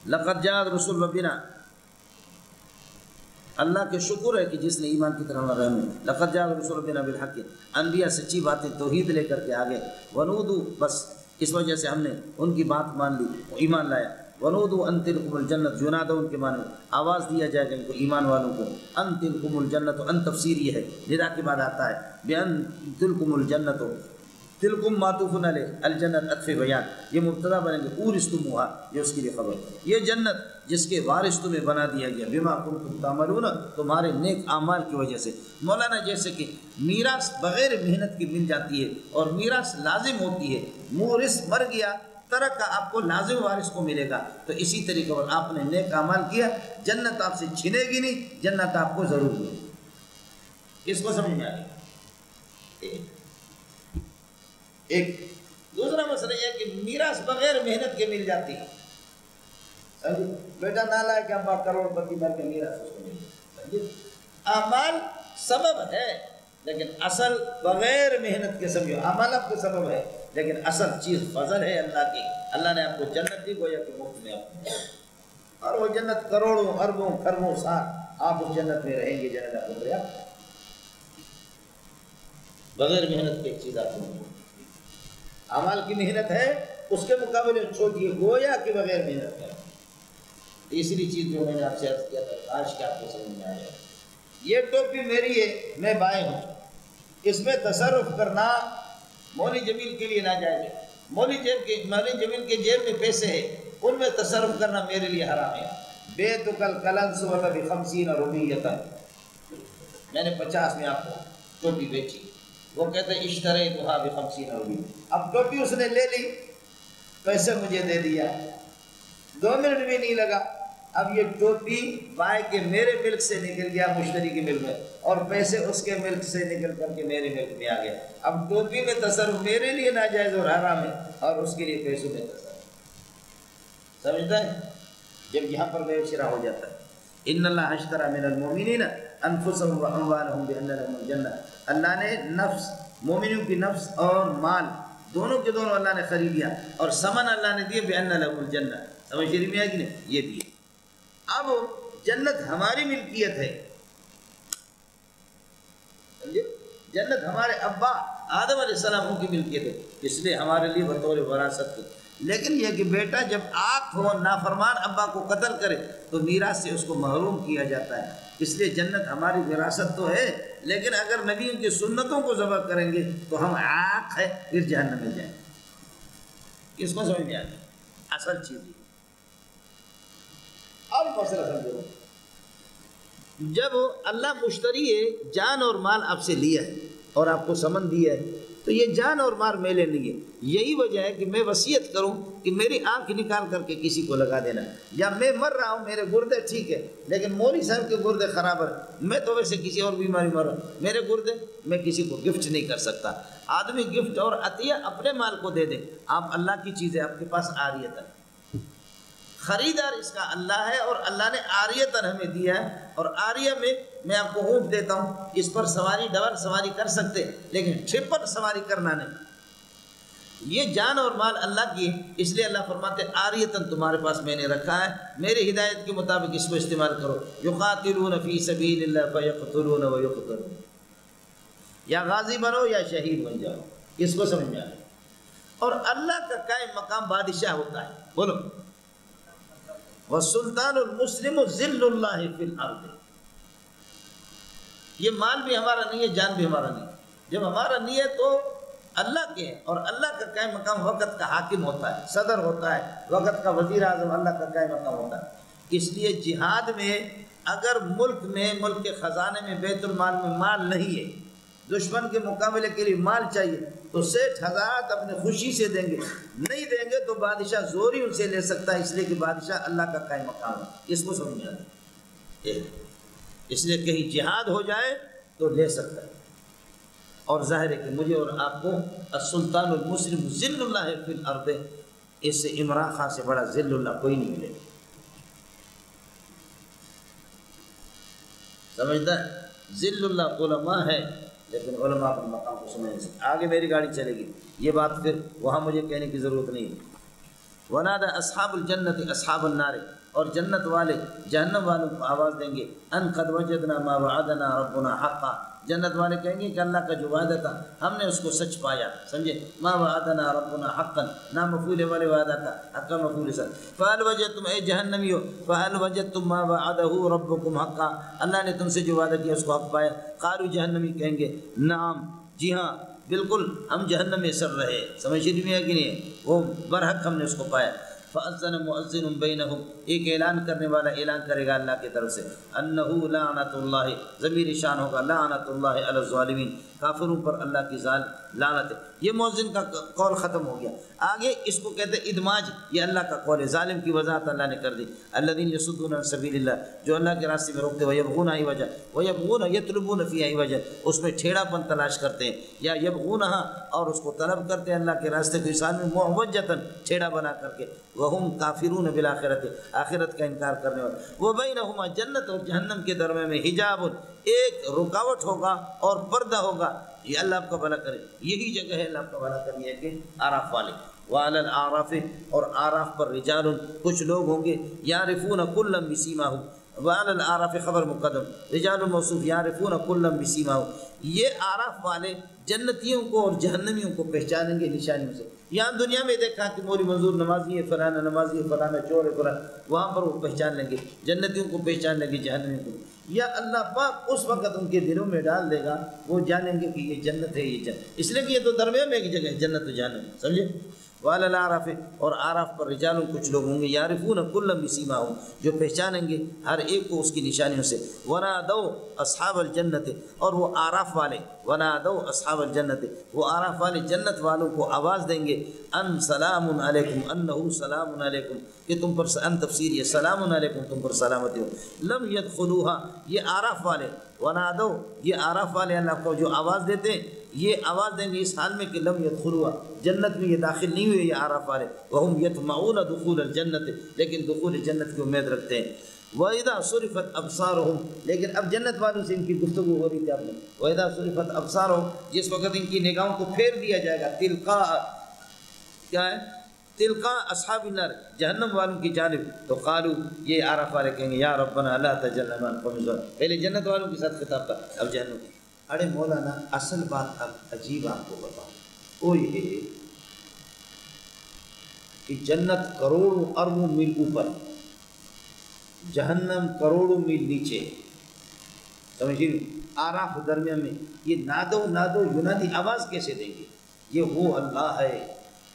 لقد جاءت رسول ربنا، اللہ کے شکر ہے کہ جس نے ایمان کی طرف رحم ہے. لقد جاءت رسول ربنا بالحق، انبیاء سچی باتیں توحید لے کر کے آگے. ونودو، بس اس وجہ سے ہم نے ان کی بات مان لی، ایمان لایا. ونودو ان تلکم الجنت، ینادوا ان کے معنی آواز دیا جائے گا ان کو ایمان والوں کو. ان تلکم الجنت، ان تفسیر یہ ہے، ندا کے بعد آتا ہے بان تلکم الجنت، تلکم معطوف علیہ، الجنت عطف بیان، یہ مبتدا بنیں گے. اورثتموہا، یہ اس کے لیے خبر. یہ جنت جس کے وارث تمہیں بنا دیا گیا، بما کنتم تعملون، تمہارے نیک اعمال کی وجہ سے. مولانا جیسے کہ میراث بغیر محنت کی مل جاتی ہے اور میراث لازم ہوتی ہے، مورث مر گیا ترک کا آپ کو لازم وارث کو ملے گا، تو اسی طریقے پر آپ نے نیک اعمال کیا، جنت آپ سے چھنے گی نہیں، جنت آپ کو ضرور ملے گی. اس کو سمجھ میں آ گیا؟ ایک دوسرا مسئلہ یہ کہ میراث بغیر محنت کے مل جاتی ہے. بیٹا نہ لائے کہ ابا کروڑ پتی بن کے میراث اس کو مل جائے. اعمال سبب ہے لیکن اصل بغیر محنت کے سمجھو، اعمال آپ کے سبب ہے لیکن اصل چیز فضل ہے اللہ کی. اللہ نے آپ کو جنت دی، گویا کہ مفت میں آپ کو، اور وہ جنت کروڑوں اربوں کھربوں سال آپ اس جنت میں رہیں گے. جنت آپ کو پریاپت، بغیر محنت کی ایک چیز آپ کو ملے. اعمال کی محنت ہے، اس کے مقابلے چھوٹی ہے، گویا کہ بغیر محنت ہے. تیسری چیز جو میں نے آپ سے عرض کیا تھا، آج کے آپ کو سمجھ میں آ جائے، یہ ٹوپی میری ہے، میں بائیں ہوں، اس میں تصرف کرنا مولی جمیل کے لیے ناجائز ہے. مولی جمیل کے جیب میں پیسے ہیں، ان میں تصرف کرنا میرے لیے حرام ہے. بیتک الکنز ب50 روپیۃ، میں نے 50 میں آپ کو ٹوپی بیچی. وہ کہتے ہیں اشتریتھا ب50 روپیۃ. اب ٹوپی اس نے لے لی، پیسے مجھے دے دیا، 2 منٹ بھی نہیں لگا. اب یہ ٹوپی بائے کے میرے ملک سے نکل گیا مشتری کے ملک میں، اور پیسے اس کے ملک سے نکل کر کے میرے ملک میں آ گیا. اب ٹوپی میں تصرف میرے لیے ناجائز اور حرام ہے، اور اس کے لیے پیسوں میں تصرف. سمجھتا ہے؟ جب یہاں پر بے شرا ہو جاتا ہے. ان اللہ اشتری من المؤمنین انفسهم واموالهم بان لهم الجنہ، اللہ نے نفس، مومنوں کی نفس اور مال دونوں کے دونوں اللہ نے خرید لیا، اور سمن اللہ نے دیے بان لهم الجنہ. سمجھ شریف میں ہے کہ نہیں؟ یہ دیے. اب جنت ہماری ملکیت ہے، جنت ہمارے ابا آدم علیہ السلام کی ملکیت ہے، اس لیے ہمارے لیے بطور وراثت. لیکن یہ کہ بیٹا جب آنکھ ہو نافرمان ابا کو قتل کرے تو میراث سے اس کو محروم کیا جاتا ہے. اس لیے جنت ہماری وراثت تو ہے، لیکن اگر نبیوں کی سنتوں کو ذبح کریں گے تو ہم آنکھ ہے پھر جہنم میں جائیں گے. اس کو سمجھ میں آ جائے اصل چیز. اب مسئلہ سمجھو، جب اللہ مشتری ہے، جان اور مال آپ سے لیا ہے اور آپ کو سمن دیا ہے، تو یہ جان اور مال میرے لیے. یہی وجہ ہے کہ میں وصیت کروں کہ میری آنکھ نکال کر کے کسی کو لگا دینا، یا میں مر رہا ہوں، میرے گردے ٹھیک ہے لیکن مولوی صاحب کے گردے خراب ہے، میں تو ویسے کسی اور بیماری مر رہا ہوں، میرے گردے میں کسی کو گفٹ نہیں کر سکتا. آدمی گفٹ اور عطیہ اپنے مال کو دے دے. آپ اللہ کی چیزیں آپ کے پاس عاریت ہے، خریدار اس کا اللہ ہے، اور اللہ نے عاریتاً ہمیں دیا ہے. اور عاریہ میں آپ کو اونٹ دیتا ہوں، اس پر سواری ڈبل سواری کر سکتے لیکن ٹرپل سواری کرنا نہیں. یہ جان اور مال اللہ کی ہے، اس لیے اللہ فرماتے ہیں عاریتاً تمہارے پاس میں نے رکھا ہے، میرے ہدایت کے مطابق اس کو استعمال کرو. یقاتلون فی سبیل اللہ فیقتلون ویقتلون، یا غازی بنو یا شہید بن جاؤ. اس کو سمجھ میں آئے. اور اللہ کا قائم مقام بادشاہ ہوتا ہے. بولو، والسلطان المسلم ذل اللہ فی الارض. یہ مال بھی ہمارا نہیں ہے، جان بھی ہمارا نہیں ہے. جب ہمارا نہیں ہے تو اللہ کے ہے، اور اللہ کا قائم مقام وقت کا حاکم ہوتا ہے، صدر ہوتا ہے، وقت کا وزیر اعظم اللہ کا قائم مقام ہوتا ہے. اس لیے جہاد میں اگر ملک کے خزانے میں بیت المال میں مال نہیں ہے، دشمن کے مقابلے کے لیے مال چاہیے، تو سیٹھ حضرات اپنے خوشی سے دیں گے، نہیں دیں گے تو بادشاہ زوری ان سے لے سکتا ہے، اس لیے کہ بادشاہ اللہ کا قائم مقام ہے. اس کو سمجھ میں آتا ہے. اس لیے کہیں جہاد ہو جائے تو لے سکتا ہے. اور ظاہر ہے کہ مجھے اور آپ کو السلطان المسلم ذل اللہ فی الارض، اس سے عمران خان سے بڑا ذل اللہ کوئی نہیں ملے. سمجھتا ہے؟ ذل اللہ علماء ہے لیکن علماء اپنے مقام کو سمجھ نہیں سکتے. آگے میری گاڑی چلے گی، یہ بات پھر وہاں مجھے کہنے کی ضرورت نہیں ہے. ونادى اصحاب الجنة اصحاب النار، اور جنت والے جہنم والوں کو آواز دیں گے ان قد وجدنا ما وعدنا ربنا حقا، جنت والے کہیں گے کہ اللہ کا جو وعدہ تھا ہم نے اس کو سچ پایا، سمجھے، ما وعدنا ربنا حقا، نہ مفعول والے وعدہ تھا، حقا مفعول سے، فهل وجدتم، اے جہنمیو، فهل وجدتم ما وعده ربكم حقا، اللہ نے تم سے جو وعدہ کیا اس کو حق پایا؟ قالوا، جہنمی کہیں گے نعم، جی ہاں بالکل ہم جہنم میں سر رہے، سمجھ میں ہے کہ نہیں، وہ برحق ہم نے اس کو پایا۔ فَأَذَّنَ مُؤَذِّنٌ بَيْنَهُمْ، ایک اعلان کرنے والا اعلان کرے گا اللہ کی طرف سے، انہو لعنت اللہ، ضمیر شان ہوگا لعنت اللہ علی الظالمین، کافروں پر اللہ کی لعنت ہے۔ یہ مؤذن کا قول ختم ہو گیا، آگے اس کو کہتے ہیں ادماج، یہ اللہ کا قول ہے، ظالم کی وضاحت اللہ نے کر دی، الذین یصدون عن سبیل اللہ، جو اللہ کے راستے میں روکتے، ویبغون عوجا، ویبغون یطلبون فیہ عوجا، اس میں ٹھیڑا پن تلاش کرتے ہیں، یا یبغونہا، اور اس کو طلب کرتے ہیں اللہ کے راستے کو انسان میں معوجتاً، ٹھیڑا بنا کر کے، وہم کافرون بالآخرت، آخرت کا انکار کرنے والے، وبینہما، جنت اور جہنم کے درمیان میں حجاب، ایک رکاوٹ ہوگا اور پردہ ہوگا، یہ اللہ آپ کا بھلا کرے، یہی جگہ ہے اللہ آپ کا بھلا کرنی ہے کہ آراف والے، وعلی الاعراف، اور آراف پر رجال، کچھ لوگ ہوں گے، یعرفون کلا بسیماہم، وعلی الاعراف خبر مقدم، رجال موصوف، یعرفون کلا بسیماہم، یہ آراف والے جنتیوں کو اور جہنمیوں کو پہچانیں گے نشانیوں سے۔ یہاں دنیا میں دیکھا کہ مولی منظور نمازی ہے، فلانا نمازی ہے، فلانا چور ہے، فلانا، وہاں پر وہ پہچان لیں گے، جنتیوں کو پہچان لیں گے، جہنمیوں کو، یا اللہ پاک اس وقت ان کے دلوں میں ڈال دے گا، وہ جانیں گے کہ یہ جنت ہے، یہ جنت، اس لیے کہ یہ تو درمیان میں ایک جگہ ہے، جنت و جہنم، سمجھے۔ وعلی الاعراف، اور آراف پر رجال، کچھ لوگ ہوں گے، یعرفون کلا بسیماہم، جو پہچانیں گے ہر ایک کو اس کی نشانیوں سے، ونادوا اصحاب الجنت، اور وہ آراف والے، ونادوا اصحاب الجنت، وہ آراف والے جنت والوں کو آواز دیں گے، ان سلام علیکم، انہو سلام علیکم، کہ تم پر، ان تفسیر یہ سلام علیکم، تم پر سلامتی ہو، لم یدخلوہا، یہ آراف والے، ونادوا، یہ آراف والے اللہ کو جو آواز دیتے ہیں، یہ آواز دیں گے اس حال میں کہ لم یدخلوہا، جنت میں یہ داخل نہیں ہوئے یہ آراف والے، وہم یطمعون دخول الجنت، لیکن دخول جنت کی امید رکھتے ہیں۔ وَإِذَا صُرِفَتْ أَبْصَارُهُمْ، لیکن اب جنت والوں سے ان کی گفتگو ہو رہی تھی آپ نے، وَإِذَا صُرِفَتْ أَبْصَارُهُمْ، جس وقت ان کی نگاہوں کو پھیر دیا جائے گا، تلقاء، کیا ہے، تلقاء اصحاب النار، جہنم والوں کی جانب، تو قالو، یہ آراف والے کہیں گے، یا ربنا لا تجعلنا مع القوم الظالمین، پہلے جنت والوں کے ساتھ خطاب تھا، اب جہنم کی۔ ارے مولانا اصل بات اب عجیب آپ کو بتاؤں، وہ یہ ہے کہ جنت کروڑوں اربوں میل اوپر، جہنم کروڑوں میل نیچے، سمجھیے، آراف درمیان میں، یہ نادو نادو ینادی آواز کیسے دیں گے؟ یہ وہ اللہ ہے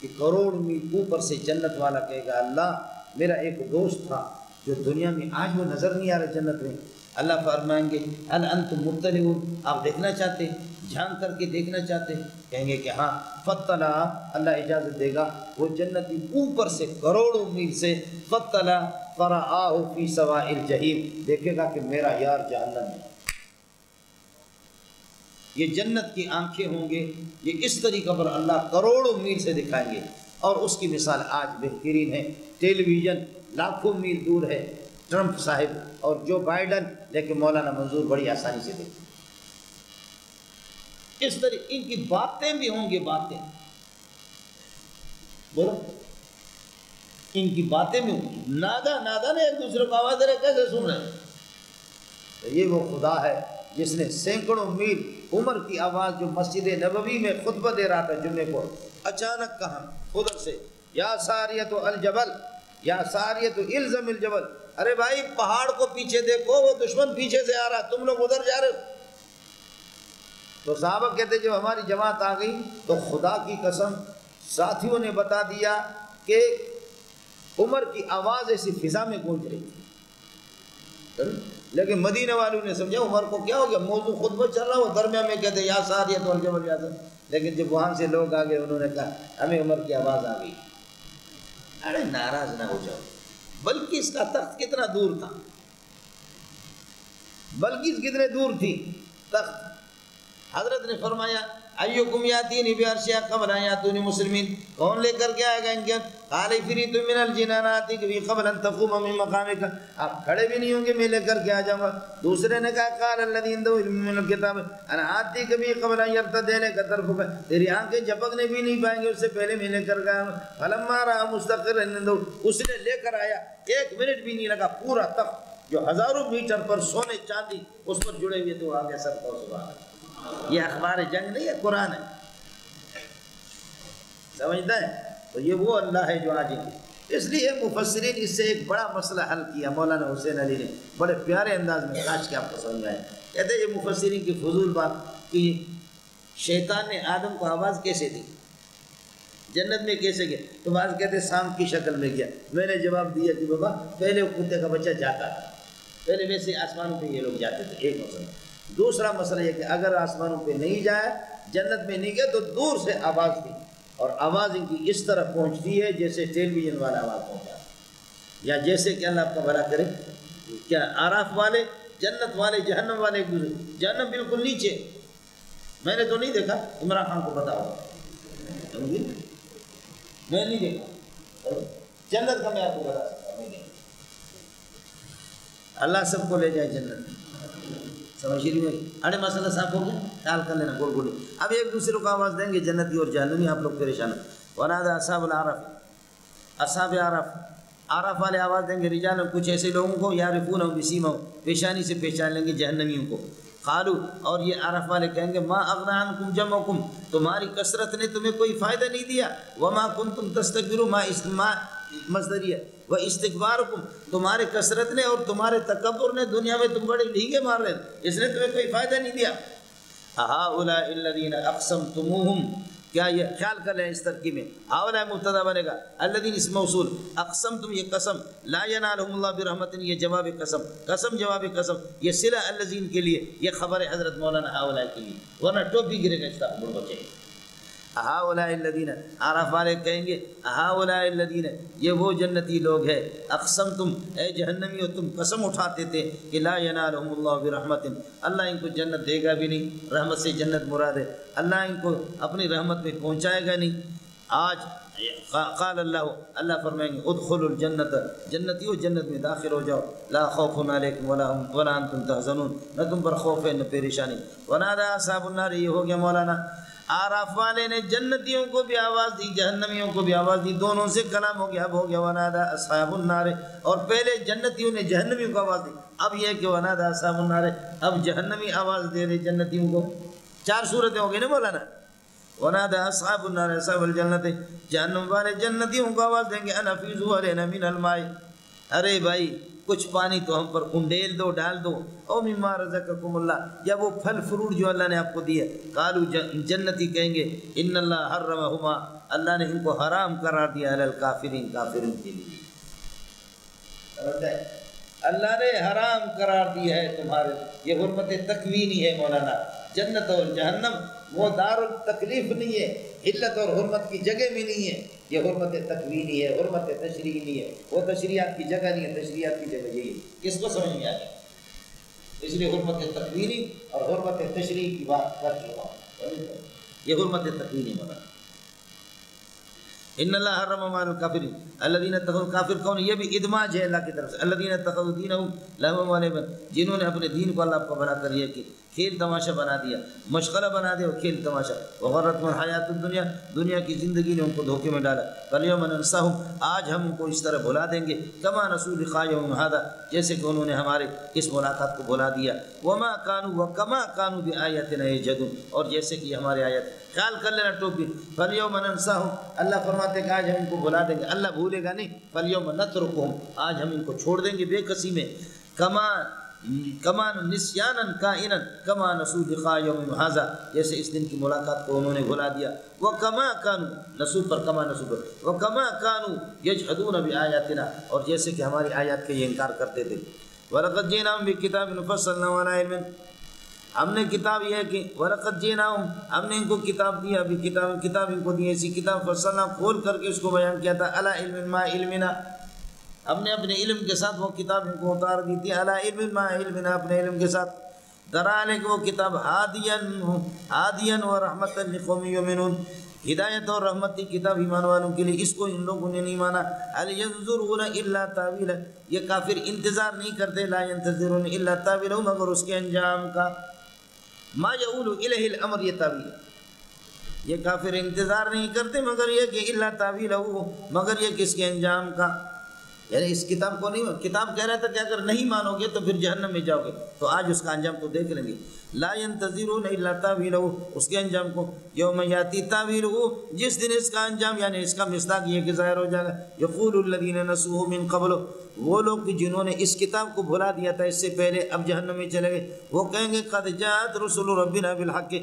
کہ کروڑ میل اوپر سے جنت والا کہے گا، اللہ میرا ایک دوست تھا جو دنیا میں آج وہ نظر نہیں آ رہا جنت میں، اللہ فرمائیں گے هل انتم مطلعون، آپ دیکھنا چاہتے ہیں، جھانک کر کے دیکھنا چاہتے ہیں؟ کہیں گے کہ ہاں، فطلع، اللہ اجازت دے گا، وہ جنتی اوپر سے کروڑوں میل سے، فطلع فرآہ فی سواء الجحیم، دیکھے گا کہ میرا یار جہنم ہے۔ یہ جنت کی آنکھیں ہوں گے، یہ اس طریقہ پر اللہ کروڑوں میل سے دکھائیں گے، اور اس کی مثال آج بہترین ہے، ٹیلی ویژن لاکھوں میل دور ہے، ٹرمپ صاحب اور جو بائیڈن، لیکن مولانا منظور بڑی آسانی سے دیکھتے ہیں، اس طرح ان کی باتیں بھی ہوں گی، باتیں، بولو، ان کی باتیں بھی ہوں گی، نادا نادا نے ایک دوسرے کو آواز دے رہے، کیسے سن رہے ہیں؟ تو یہ وہ خدا ہے جس نے سینکڑوں میل عمر کی آواز، جو مسجد نبوی میں خطبہ دے رہا تھا جمعے کو، اچانک کہا ادھر سے، یا ساریت الجبل، یا ساریت الزم الجبل، ارے بھائی پہاڑ کو پیچھے دیکھو، وہ دشمن پیچھے سے آ رہا، تم لوگ ادھر جا رہے ہو۔ تو صحابہ کہتے جب ہماری جماعت آ گئی تو خدا کی قسم ساتھیوں نے بتا دیا کہ عمر کی آواز ایسی فضا میں گونج رہی تھی، لیکن مدینہ والوں نے سمجھا عمر کو کیا ہو گیا، موضوع خطبہ چل رہا، وہ درمیان میں کہتے یا ساریت والجبل یا ساریت، لیکن جب وہاں سے لوگ آگے انہوں نے کہا ہمیں عمر کی آواز آ گئی۔ ارے ناراض نہ ہو جاؤ، بلکہ اس کا تخت کتنا دور تھا، بلکہ کتنے دور تھی تخت، حضرت نے فرمایا ایوکم یاتینی بعرشہا قبل ان یاتونی مسلمین، کون لے کر کے آئے گا ان کے قال عفریت من الجن انا آتیک بہ قبل ان تقوم من مقامک، آپ کھڑے بھی نہیں ہوں گے میں لے کر کے آ جاؤں گا۔ دوسرے نے کہا قال الذی عنده علم من الکتاب انا آتیک بہ قبل ان یرتد الیک طرفک، تیری آنکھیں جھپکنے بھی نہیں پائیں گے اس سے پہلے میں لے کر گیا۔ فلما رأى مستقرا عنده، اس نے لے کر آیا، 1 منٹ بھی نہیں لگا، پورا تخت جو ہزاروں میٹر پر سونے چاندی اس پر جڑے ہوئے تو آگے سب کو سبحان اللہ۔ یہ اخبار جنگ نہیں ہے، قرآن ہے، سمجھتا ہے؟ تو یہ وہ اللہ ہے جو آج اس لیے مفسرین اس سے ایک بڑا مسئلہ حل کیا مولانا حسین علی نے بڑے پیارے انداز میں، کاش کہ آپ کو سمجھ آئے۔ کہتے ہیں یہ مفسرین کی فضول بات کہ شیطان نے آدم کو آواز کیسے دی، جنت میں کیسے گیا؟ تو بعض کہتے ہیں سانپ کی شکل میں گیا۔ میں نے جواب دیا کہ بابا پہلے وہ کتے کا بچہ جاتا تھا، پہلے ویسے آسمانوں پہ یہ لوگ جاتے تھے، ایک مسئلہ۔ دوسرا مسئلہ یہ کہ اگر آسمانوں پہ نہیں جائے، جنت میں نہیں گیا تو دور سے آواز دی، اور آواز ان کی اس طرح پہنچتی ہے جیسے ٹیلی ویژن والا آواز پہنچا، یا جیسے کہ اللہ آپ کا بھلا کرے کیا آراف والے جنت والے جہنم والے ایک دوسرے، جہنم بالکل نیچے، میں نے تو نہیں دیکھا، عمران خان کو بتاؤ، میں نہیں دیکھا جنت کا، میں آپ کو بتا سکتا ہوں، اللہ سب کو لے جائے جنت میں، سمجھ رہی ہوئی؟ اڑے مسئلہ صاف ہو گیا، خیال کر لینا گول گولی۔ اب ایک دوسرے کو آواز دیں گے جنتی اور جہنمی، آپ لوگ پریشان ہیں۔ ونادى اصحاب العرف، اصحاب عرف والے آواز دیں گے رجال، کچھ ایسے لوگوں کو یعرفونہم بسیمہم، پیشانی سے پہچان لیں گے جہنمیوں کو۔ قالوا، اور یہ عرف والے کہیں گے ما اغنى عنکم جمعکم، تمہاری کثرت نے تمہیں کوئی فائدہ نہیں دیا، وما کنتم تستكبرون، ما مصدریہ، و استکبارکم، تمہارے کثرت نے اور تمہارے تکبر نے دنیا میں تم بڑے ڈھیگے مار رہے ہیں، اس نے تمہیں کوئی فائدہ نہیں دیا۔ اہؤلاء الذین اقسمتموہم، کیا یہ خیال کر لیں اس ترکیب میں، ہؤلاء مبتدا بنے گا، الذین اسم موصول، اقسمتم یہ قسم، لا ینالہم اللہ برحمت یہ جواب قسم، قسم جواب قسم، یہ صلہ الذین کے لیے، یہ خبر حضرت مولانا ہؤلاء کے لیے، ورنہ ٹوپی گرے گا اس طرح بڑھ بچے۔ ہؤلاء الذین، عرف والے کہیں گے ہؤلاء الذین، یہ وہ جنتی لوگ ہیں، اقسمتم، اے جہنمیوں تم قسم اٹھاتے تھے کہ لا ینالہم اللہ برحمت، اللہ ان کو جنت دے گا بھی نہیں، رحمت سے جنت مراد ہے، اللہ ان کو اپنی رحمت میں پہنچائے گا نہیں۔ آج قال اللہ فرمائیں گے ادخلوا الجنت، جنتیوں جنت میں داخل ہو جاؤ، لا خوف علیکم ولا انتم تحزنون، نہ تم پر خوف ہے نہ پریشانی۔ ونادى اصحاب النار، یہ ہو گیا مولانا آراف والے نے جنتیوں کو بھی آواز دی، جہنمیوں کو بھی آواز دی، دونوں سے کلام ہو گیا۔ اب ہو گیا ونادى اصحاب النار، اور پہلے جنتیوں نے جہنمیوں کو آواز دی، اب یہ کہ ونادى اصحاب النار، اب جہنمی آواز دے رہے جنتیوں کو، 4 صورتیں ہو گئی نا مولانا۔ ونادى اصحاب النار اصحاب الجنت، جہنم والے جنتیوں کو آواز دیں گے ان افیضوا علینا من الماء، ارے بھائی کچھ پانی تو ہم پر انڈیل دو، ڈال دو، او مما رزقکم اللہ، یا وہ پھل فروٹ جو اللہ نے آپ کو دیے۔ قالوا، جنتی کہیں گے ان اللہ حرمہما، اللہ نے ان کو حرام قرار دیا، علی الکافرین، کافرین کے لیے، اللہ نے حرام قرار دیا ہے تمہارے، یہ حرمت تکوینی ہے مولانا۔ جنت اور جہنم وہ دار التکلیف نہیں ہے، علت اور حرمت کی جگہ بھی نہیں ہے، یہ حرمت تکوینی ہے، حرمت تشریعی نہیں ہے، وہ تشریعات کی جگہ نہیں ہے، تشریعات کی جگہ یہی ہے۔ کس کو سمجھ میں آ گیا؟ اس لیے حرمت تکوینی اور حرمت تشریعی کی بات کر چکا ہوں، یہ حرمت تکوینی ہونا۔ ان اللہ حرم مال الکافرین الذین اتخذوا، کافر کون؟ یہ بھی ادماج ہے اللہ کی طرف سے، الذین اتخذوا دینہم لہوا ولعبا، جنہوں نے اپنے دین کو اللہ کو بنا کر یہ کہ کھیل تماشا بنا دیا، مشغلہ بنا دیا اور کھیل تماشا، وغرتہم الحیات الدنیا، دنیا کی زندگی نے ان کو دھوکے میں ڈالا۔ فالیوم ننساہم، آج ہم ان کو اس طرح بھلا دیں گے، کما نسوا لقاء یومہم ھذا، جیسے کہ انہوں نے ہمارے اس ملاقات کو بھلا دیا، وما کانوا وکما کانوا بآیاتنا یجحدون، اور جیسے کہ ہمارے آیت، خیال کر لینا ٹوپی، فالیوم ننساہم، اللہ فرماتے کہ آج ہم ان کو بھلا دیں گے، اللہ بھولے گا نہیں، فالیوم نترکہم، آج ہم ان کو چھوڑ دیں گے بے کسی میں، کما نسیانا کائنا کما نسوا لقاء یوم ھذا، جیسے اس دن کی ملاقات کو انہوں نے بھلا دیا، وکما کانوا، نسوا پر کما نسوا پر، وکما کانوا یجحدون بآیاتنا، اور جیسے کہ ہماری آیات کا یہ انکار کرتے تھے۔ وَلَقَدْ جِئْنَاهُمْ بِكِتَابٍ فَصَّلْنَاهُ عَلَىٰ عِلْمٍ، ہم نے کتاب یہ ہے کہ وَلَقَدْ جِئْنَاهُمْ، ہم نے ان کو کتاب دیا، ابھی کتاب ان کو دی، ایسی کتاب فصلنا کھول کر کے اس کو بیان کیا تھا، عَلَىٰ عِلْمٍ مَا عِلْمِنَا، ہم نے اپنے علم کے ساتھ وہ کتاب ان کو اتار دی تھی، عَلَىٰ عِلْمٍ مَا عِلْمِنَا، اپنے علم کے ساتھ، درانے کہ وہ کتاب ہادیاً وَرَحْمَةً لِقَوْمٍ یُؤْمِنُونَ، ہدایت اور رحمت کی کتاب ایمان والوں کے لیے، اس کو ان لوگوں نے نہیں مانا۔ هل ينظرون الا تاویلہ، یہ کافر انتظار نہیں کرتے، لا ينتظرون الا تاویلہ، مگر اس کے انجام کا، ما یؤول الیہ الامر، یہ تاویل، یہ کافر انتظار نہیں کرتے مگر یہ کہ الا تاویلہ، مگر یہ کس کے انجام کا، یعنی اس کتاب کو نہیں، کتاب کہہ رہا تھا کہ اگر نہیں مانو گے تو پھر جہنم میں جاؤ گے، تو آج اس کا انجام تو دیکھ لیں گے۔ لا ينتظرون الا تاویلہ، اس کے انجام کو، یوم یاتی تاویلہ، جس دن اس کا انجام یعنی اس کا مصداق یہ کہ ظاہر ہو جائے گا، یقول الذین نسوہ من قبل، وہ لوگ جنہوں نے اس کتاب کو بھلا دیا تھا اس سے پہلے، اب جہنم میں چلے گئے، وہ کہیں گے قد جاءت رسل ربنا بالحق،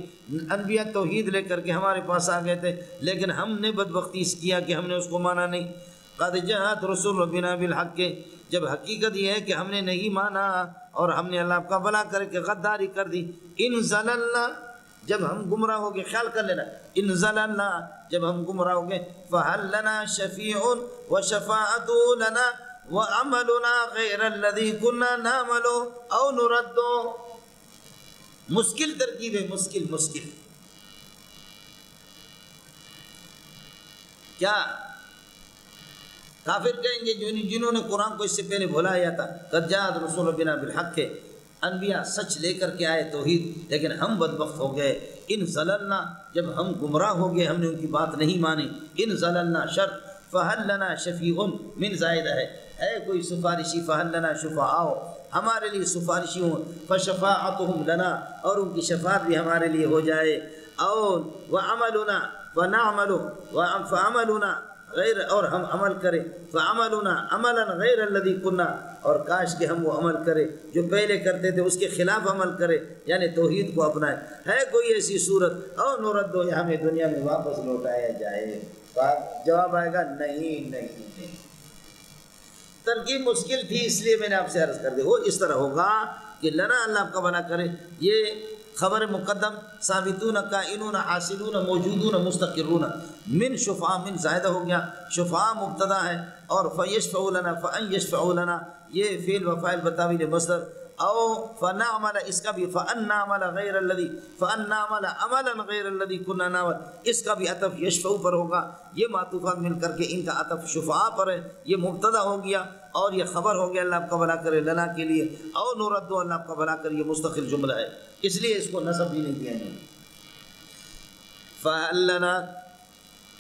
انبیاء توحید لے کر کے ہمارے پاس آ گئے تھے لیکن ہم نے بدبختی اس کیا کہ ہم نے اس کو مانا نہیں۔ قد جاءت رسل ربنا بالحق، جب حقیقت یہ ہے کہ ہم نے نہیں مانا اور ہم نے اللہ کا بھلا کر کے غداری کر دی۔ ان زللنا، جب ہم گمراہ ہو گئے، خیال کر لینا، ان زللنا، جب ہم گمراہ ہو گئے، فہل لنا شفیع وشفاعت لنا وعملنا غیر الذی کنا نعمل او نرد، مشکل ترکیب ہے، مشکل کیا؟ کافر کہیں گے جنہوں نے قرآن کو اس سے پہلے بھلایا تھا، قد جاءت رسول ربنا بالحق، انبیاء سچ لے کر کے آئے توحید، لیکن ہم بدبخت ہو گئے۔ ان زللنا، جب ہم گمراہ ہو گئے، ہم نے ان کی بات نہیں مانی، ان زللنا شرط، فہل لنا شفیع، من زائدہ ہے کوئی سفارشی، فہل لنا شفعاء، ہمارے لیے سفارشی ہوں، فشفاعتہم لنا، اور ان کی شفاعت بھی ہمارے لیے ہو جائے، اور وعملنا ونعمل، فعملنا غیر، اور ہم عمل کریں، فعملنا عملا غیر الذی کنا، اور کاش کہ ہم وہ عمل کریں جو پہلے کرتے تھے، اس کے خلاف عمل کریں، یعنی توحید کو اپنائیں۔ ہے کوئی ایسی صورت، او نرد، یا ہمیں دنیا میں واپس لوٹایا جائے؟ جواب آئے گا نہیں۔ ترکیب مشکل تھی، اس لیے میں نے آپ سے عرض کر دی، وہ اس طرح ہوگا کہ لنا، اللہ آپ کا بنا کرے، یہ خبر مقدم، ثابتون کائنون حاصلون موجودون مستقرون، من شفعاء، من زائدہ ہو گیا، شفعاء مبتدا ہے، اور فیشفعوا لنا، فان یشفعوا لنا، یہ فعل و فاعل بتاویل مصدر، او فنعمل، اس کا بھی فان نعمل غیر الذی، فان نعمل عملا غیر الذی کنا نعمل، اس کا بھی عطف یشفعوا پر ہوگا، یہ معطوفات مل کر کے ان کا عطف شفعاء پر ہے، یہ مبتدا ہو گیا اور یہ خبر ہو گیا، اللہ آپ کا بھلا کرے لنا کے لیے، او نرد، اللہ آپ کا بھلا کرے، یہ مستقل جملہ ہے، اس لیے اس کو نصب بھی نہیں دیا ہے۔ فہل لنا،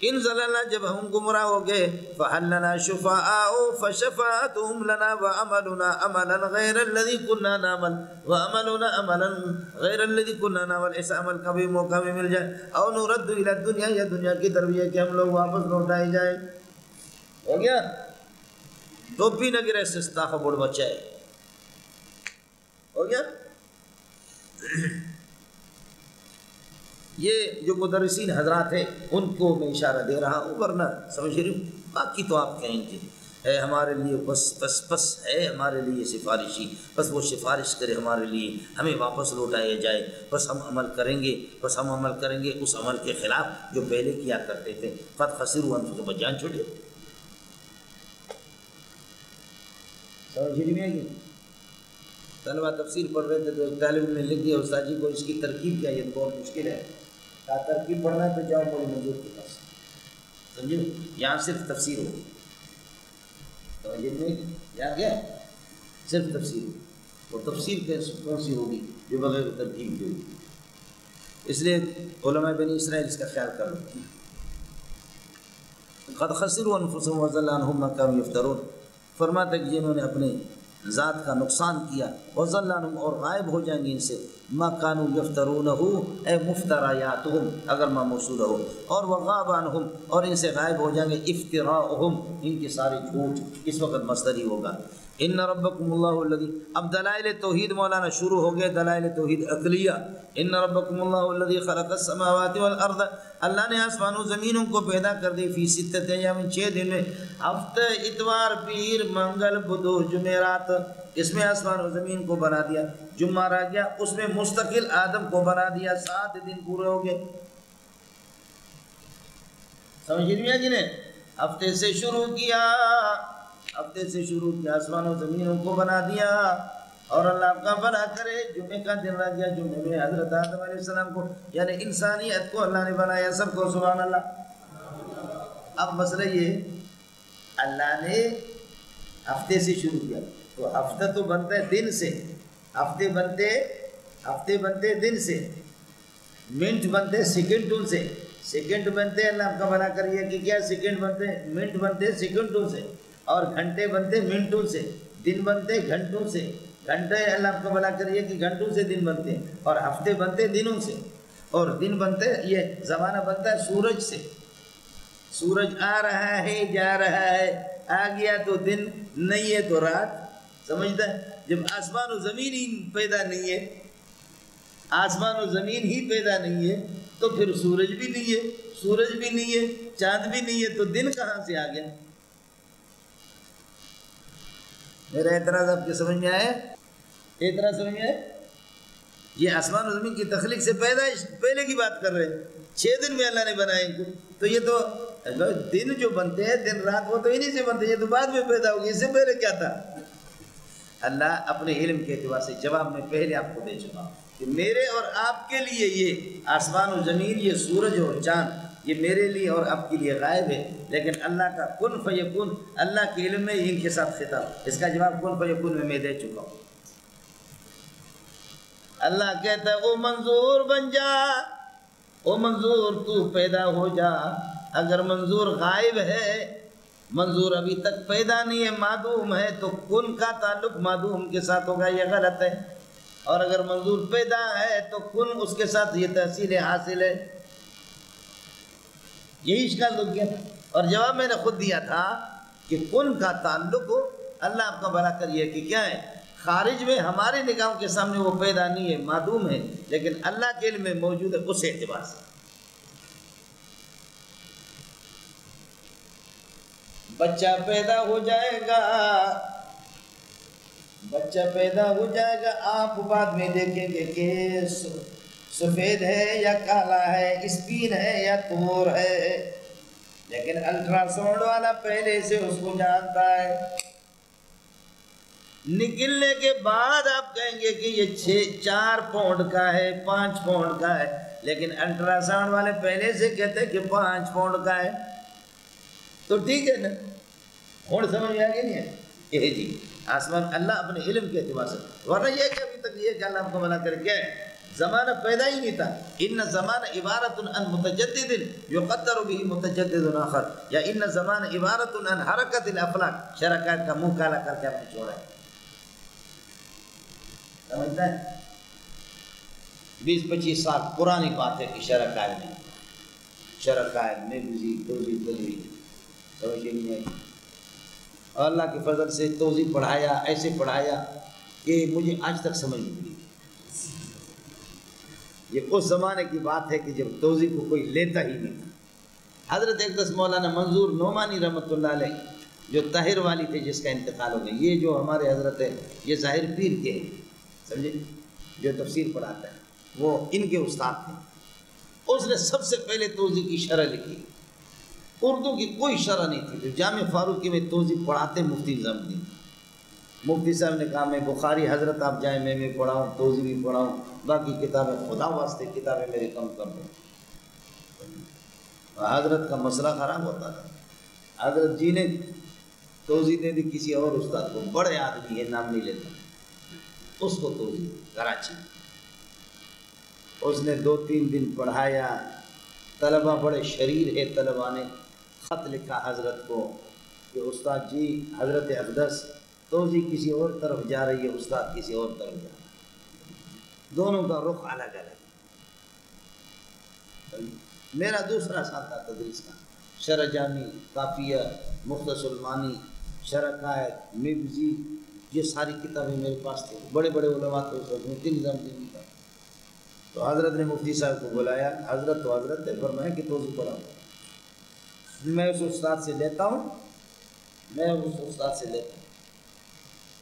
ان زللنا، جب ہم گمراہ ہو گئے، فہل لنا شفعاء فشفاعتهم لنا وعملنا عملا غیر الذی کنا نعمل وعملنا عملا غیر الذی کنا نعمل، ایسا عمل کا بھی موقع میں مل جائے، او نرد الی الدنیا، یا دنیا کی طرف یہ کہ ہم لوگ واپس لوٹائے جائیں۔ ہو گیا؟ ٹوپی نہ گرے سستا کا بڑ بچہ ہے، ہو گیا؟ یہ جو مدرسین حضرات ہیں ان کو میں اشارہ دے رہا ہوں، ورنہ سمجھ رہی ہوں، باقی تو آپ کہیں گے ہے ہمارے لیے، بس ہے ہمارے لیے سفارشی، بس وہ سفارش کرے ہمارے لیے، ہمیں واپس لوٹایا جائے، بس ہم عمل کریں گے اس عمل کے خلاف جو پہلے کیا کرتے تھے، قد خسروا انفسهم، جان چھوٹے، سمجھ رہی ہے؟ طلبہ تفسیر پڑھ رہے تھے تو ایک طالب نے لکھ دیا، استاد جی کو اس کی ترکیب کیا، یہ بہت مشکل ہے، کہا ترکیب پڑھنا ہے تو جاؤ مولی منظور کے پاس، سمجھے؟ یہاں صرف تفسیر ہوگی، سمجھے نہیں؟ یہاں کیا صرف تفسیر ہوگی، اور تفسیر کون سی ہوگی جو بغیر ترکیب کی ہوگی؟ اس لیے علماء بنی اسرائیل اس کا خیال کر لو۔ قد خسروا انفسهم وضل عنهم ما كانوا يفترون، فرماتا کہ جنہوں نے اپنے ذات کا نقصان کیا، وضل عنهم، اور غائب ہو جائیں گے ان سے، ما كانوا يفترونه، اے مفتریاتهم اگر ما موصول ہو، اور وغاب عنهم، اور ان سے غائب ہو جائیں گے افتراءهم، ان کے سارے جھوٹ، اس وقت مصدری ہوگا۔ ان ربکم اللہ الذی، اب دلائل توحید مولانا شروع ہو گئے، دلائل توحید عقلیہ۔ ان ربکم اللہ الذی خلق السماوات والارض، اللہ نے آسمان و زمینوں کو پیدا کر دی، فی ستۃ ایام، 6 دن میں، ہفتہ، اتوار، پیر، منگل، بدھ، جمعرات، اس میں آسمان و زمین کو بنا دیا، جمعہ رہ گیا، اس میں مستقل آدم کو بنا دیا، 7 دن پورے ہو گئے، سمجھ لیا جی نے؟ ہفتے سے شروع کیا آسمان و زمینوں کو بنا دیا، اور اللہ آپ کا بھلا کرے۔ جمعے کا دن رہ گیا، جمعے میں حضرت آدم علیہ السلام کو یعنی انسانیت کو اللہ نے بنایا، سب کو سبحان اللہ۔ اب مسئلہ یہ اللہ نے ہفتے سے شروع کیا، تو ہفتہ تو بنتا ہے دن سے، ہفتے بنتے دن سے، منٹ بنتے سیکنڈوں سے، سیکنڈ بنتے اللہ آپ کا بھلا کریے کہ کیا سیکنڈ بنتے منٹ بنتے سیکنڈوں سے، اور گھنٹے بنتے منٹوں سے، دن بنتے گھنٹوں سے، گھنٹے اللہ آپ کا بھلا کریے کہ گھنٹوں سے دن بنتے، اور ہفتے بنتے دنوں سے، اور دن بنتے یہ زمانہ بنتا ہے سورج سے۔ سورج آ رہا ہے جا رہا ہے، آ گیا تو دن، نہیں ہے تو رات، سمجھتا ہے؟ جب آسمان و زمین ہی پیدا نہیں ہے، آسمان و زمین ہی پیدا نہیں ہے تو پھر سورج بھی نہیں ہے، سورج بھی نہیں ہے، چاند بھی نہیں ہے، تو دن کہاں سے آ گیا؟ میرا اعتراض آپ کے سمجھ میں آیا؟ اعتراض سمجھ میں آیا؟ یہ آسمان و زمین کی تخلیق سے پیدائش پہلے کی بات کر رہے ہیں، 6 دن میں اللہ نے بنائے ان کو، تو یہ تو دن جو بنتے ہیں دن رات وہ تو انہی سے بنتے ہیں، یہ تو بعد میں پیدا ہوگی، اس سے پہلے کیا تھا؟ اللہ اپنے علم کے اعتبار سے جواب میں پہلے آپ کو دے چکا ہوں کہ میرے اور آپ کے لیے یہ آسمان و زمین، یہ سورج اور چاند، یہ میرے لیے اور آپ کے لیے غائب ہے، لیکن اللہ کا کن فیکون، اللہ کے علم میں ان کے ساتھ خطاب، اس کا جواب کن فیکون میں دے چکا ہوں۔ اللہ کہتا ہے او منظور بن جا، او منظور تو پیدا ہو جا۔ اگر منظور غائب ہے، منظور ابھی تک پیدا نہیں ہے، معدوم ہے، تو کن کا تعلق معدوم کے ساتھ ہوگا، یہ غلط ہے۔ اور اگر منظور پیدا ہے تو کن اس کے ساتھ یہ تحصیل حاصل ہے، یہی اشکال ہو گیا۔ اور جواب میں نے خود دیا تھا کہ کن کا تعلق اللہ آپ کا بھلا کریے کہ کیا ہے، خارج میں ہمارے نگاہوں کے سامنے وہ پیدا نہیں ہے، معدوم ہے، لیکن اللہ کے علم میں موجود ہے، اس اعتبار سے۔ بچہ پیدا ہو جائے گا، بچہ پیدا ہو جائے گا، آپ بعد میں دیکھیں گے کہ سفید ہے یا کالا ہے، اسپین ہے یا تور ہے، لیکن الٹرا ساؤنڈ والا پہلے سے اس کو جانتا ہے۔ نکلنے کے بعد آپ کہیں گے کہ یہ 4 پاؤنڈ کا ہے، 5 پاؤنڈ کا ہے، لیکن الٹرا ساؤنڈ والے پہلے سے کہتے ہیں کہ 5 پاؤنڈ کا ہے، تو ٹھیک ہے نا؟ اور سمجھ میں آگے نہیں ہے یہ جی آسمان اللہ اپنے علم کے اعتبار سے، ورنہ یہ کہ ابھی تک یہ کہ اللہ ہم کو منع کر کے زمانہ پیدا ہی نہیں تھا۔ ان زمانہ عبارت عن متجدد یقدر به متجدد آخر، یا ان زمانہ عبارت عن حرکت الافلاک، شرکات کا منہ کالا کر کے آپ نے چھوڑا ہے، سمجھتا ہے؟ 20-25 سال پرانی بات ہے کہ شرکات میں بزی توضیح بلی سمجھ نہیں آئی، اور اللہ کے فضل سے توضیح پڑھایا، ایسے پڑھایا کہ مجھے آج تک سمجھ نہیں پڑی۔ یہ اس زمانے کی بات ہے کہ جب توضیح کو کوئی لیتا ہی نہیں تھا۔ حضرت اقدس مولانا منظور نعمانی رحمۃ اللہ علیہ جو طاہر والی تھے، جس کا انتقال ہو گیا، یہ جو ہمارے حضرت ہے یہ ظاہر پیر کے ہیں، سمجھے، جو تفسیر پڑھاتا ہے، وہ ان کے استاد تھے۔ اس نے سب سے پہلے توضیح کی شرح لکھی، اردو کی کوئی شرح نہیں تھی، جو جامع فاروقی میں توضیح پڑھاتے مفتی نظام الدین، مفتی صاحب نے کہا میں بخاری حضرت آپ جائیں میں پڑھاؤں، توضیح بھی پڑھاؤں، باقی کتابیں خدا واسطے کتابیں میری کم کر دوں۔ حضرت کا مسئلہ خراب ہوتا تھا، حضرت جی نے توضیح دے دی کسی اور استاد کو، بڑے آدمی ہے نام نہیں لیتا، اس کو توضیح کراچی، اس نے 2-3 دن پڑھایا، طلبہ بڑے شریر ہے، طلبہ نے خط لکھا حضرت کو کہ استاد جی حضرت اقدس توضیح کسی اور طرف جا رہی ہے، استاد کسی اور طرف جا رہا ہے، دونوں کا رخ الگ الگ۔ میرا دوسرا سال تھا تدریس کا، شرح جامی، کافیہ، مختصر المانی، شرح قائد، مبزی، یہ ساری کتابیں میرے پاس تھیں، بڑے بڑے علماء تھے اس وقت، مفتی نظام الدین تھا۔ تو حضرت نے مفتی صاحب کو بلایا، حضرت تو حضرت نے فرمایا کہ توضیح پڑھاؤ، میں اس استاد سے لیتا ہوں،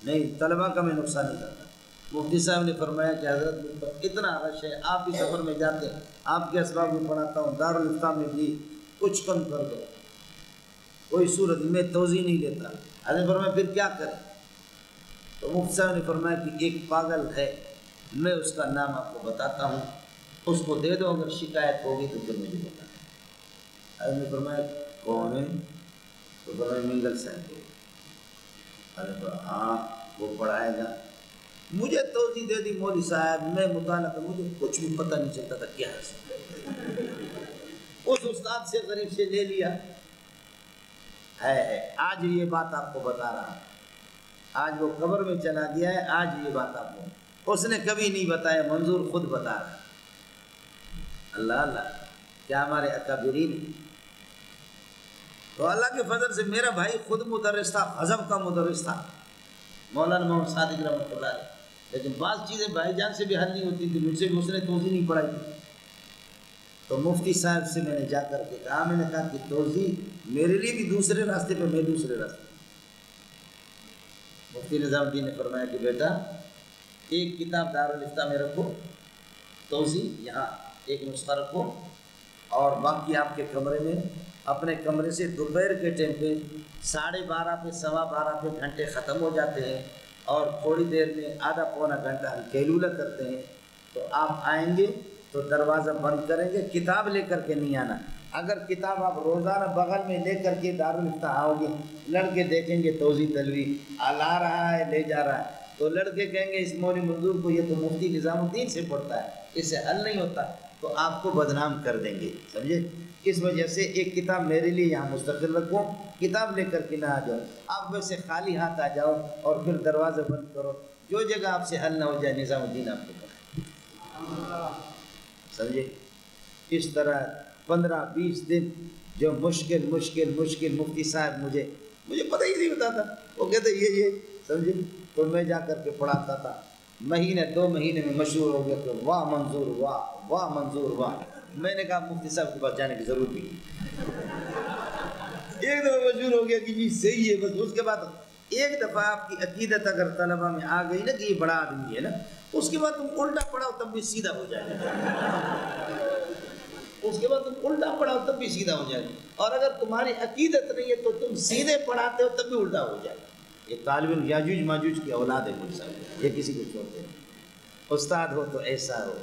نہیں طلبہ کا میں نقصان نہیں کرتا۔ مفتی صاحب نے فرمایا کہ حضرت مجھ پر اتنا رش ہے، آپ بھی سفر میں جاتے ہیں، آپ کے اسباب میں پڑھاتا ہوں، دارالافتاء میں بھی کچھ کم کر دو، کوئی صورت میں توضیح نہیں لیتا۔ حضرت فرمایا پھر کیا کریں؟ تو مفتی صاحب نے فرمایا کہ ایک پاگل ہے، میں اس کا نام آپ کو بتاتا ہوں، اس کو دے دو، اگر شکایت ہوگی تو پھر مجھے بتانا۔ نے فرمایا کون ہے؟ تو فرمایا منگل صاحب ہے۔ ہاں وہ پڑھائے گا۔ مجھے توضیح دے دی مولوی صاحب، میں مطالعہ کر، مجھے کچھ بھی پتہ نہیں چلتا تھا کیا ہے۔ اس استاد سے غریب سے لے لیا ہے۔ آج یہ بات آپ کو بتا رہا ہوں، آج وہ قبر میں چلا گیا ہے، آج یہ بات آپ کو، اس نے کبھی نہیں بتایا، منظور خود بتا رہا۔ اللہ اللہ، کیا ہمارے اکابرین۔ تو اللہ کے فضل سے میرا بھائی خود مدرس تھا، حزب کا مدرس تھا، مولانا محمد صادق رحمۃ اللہ علیہ، لیکن بعض چیزیں بھائی جان سے بھی حل نہیں ہوتی تھی، مجھ سے بھی اس نے توضیح نہیں پڑھائی تھی۔ تو مفتی صاحب سے میں نے جا کر کے کہا، میں نے کہا کہ توضیح میرے لیے بھی دوسرے راستے پہ، میں دوسرے راستے پہ۔ مفتی نظام الدین نے فرمایا کہ بیٹا ایک کتاب دارالفتہ میں رکھو، توضیح یہاں ایک نسخہ رکھو، اور باقی آپ کے کمرے میں، اپنے کمرے سے دوپہر کے ٹائم پہ 12:30 پہ 12:15 پہ گھنٹے ختم ہو جاتے ہیں، اور تھوڑی دیر میں آدھا پونا گھنٹہ ہم کیلولہ کرتے ہیں، تو آپ آئیں گے تو دروازہ بند کریں گے، کتاب لے کر کے نہیں آنا۔ اگر کتاب آپ روزانہ بغل میں لے کر کے دارالفتہ آؤ گے، لڑکے دیکھیں گے توضیح تلوی لا رہا ہے، لے جا رہا ہے، تو لڑکے کہیں گے اس مولوی منظور کو یہ تو مفتی نظام الدین سے پڑھتا ہے، اس سے حل نہیں ہوتا، تو آپ کو بدنام کر دیں گے، سمجھے؟ اس وجہ سے ایک کتاب میرے لیے یہاں مستقل رکھو، کتاب لے کر کے نہ آ جاؤ، آپ ویسے خالی ہاتھ آ جاؤ اور پھر دروازہ بند کرو، جو جگہ آپ سے حل نہ ہو جائے نظام الدین آپ کو پڑھائے، سمجھے؟ اس طرح 15-20 دن جو مشکل مفتی صاحب مجھے پتہ ہی نہیں ہوتا تھا، وہ کہتے یہ سمجھے، تو میں جا کر کے پڑھاتا تھا، مہینے 2 مہینے میں مشہور ہو گیا کہ واہ منظور واہ، واہ منظور واہ۔ میں نے کہا مفتی صاحب کے پاس جانے کی ضرورت بھی نہیں، ایک دفعہ مشہور ہو گیا کہ جی صحیح ہے، بس اس کے بعد ایک دفعہ آپ کی عقیدت اگر طلبہ میں آ گئی نا کہ یہ بڑا آدمی ہے نا، اس کے بعد تم الٹا پڑھاؤ تب بھی سیدھا ہو جائے گا، اس کے بعد تم الٹا پڑھاؤ تب بھی سیدھا ہو جائے گا، اور اگر تمہاری عقیدت نہیں ہے تو تم سیدھے پڑھاتے ہو تب بھی الٹا ہو جائے گا۔ یہ طالب علم یاجوج ماجوج کی اولاد ہے مفتی صاحب، یہ کسی کو چھوڑتے ہیں، استاد ہو تو ایسا ہو،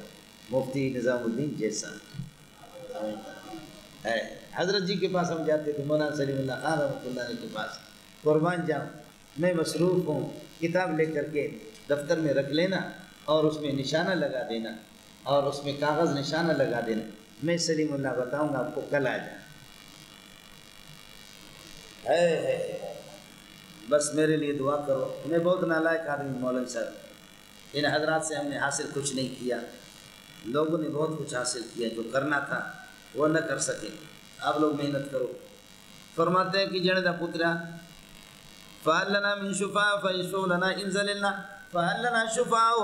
مفتی نظام الدین جیسا ہے۔ حضرت جی کے پاس ہم جاتے تھے، مولانا سلیم اللہ خان رحمۃ اللہ علیہ کے پاس، قربان جاؤں میں مصروف ہوں، کتاب لے کر کے دفتر میں رکھ لینا اور اس میں نشانہ لگا دینا، اور اس میں کاغذ نشانہ لگا دینا، میں سلیم اللہ بتاؤں گا آپ کو، کل آ جائیں، بس میرے لیے دعا کرو۔ میں بہت نالائق آدمی مولانا صاحب، ان حضرات سے ہم نے حاصل کچھ نہیں کیا، لوگوں نے بہت کچھ حاصل کیا، جو کرنا تھا وہ نہ کر سکے، آپ لوگ محنت کرو۔ فرماتے ہیں کہ جڑے دا پترا فَهَلْ لَنَا مِن شُفَاءٍ فَيَشْفَعُوا لَنَا إِن زَلِلْنَا فَهَلْ لَنَا شُفَاءٌ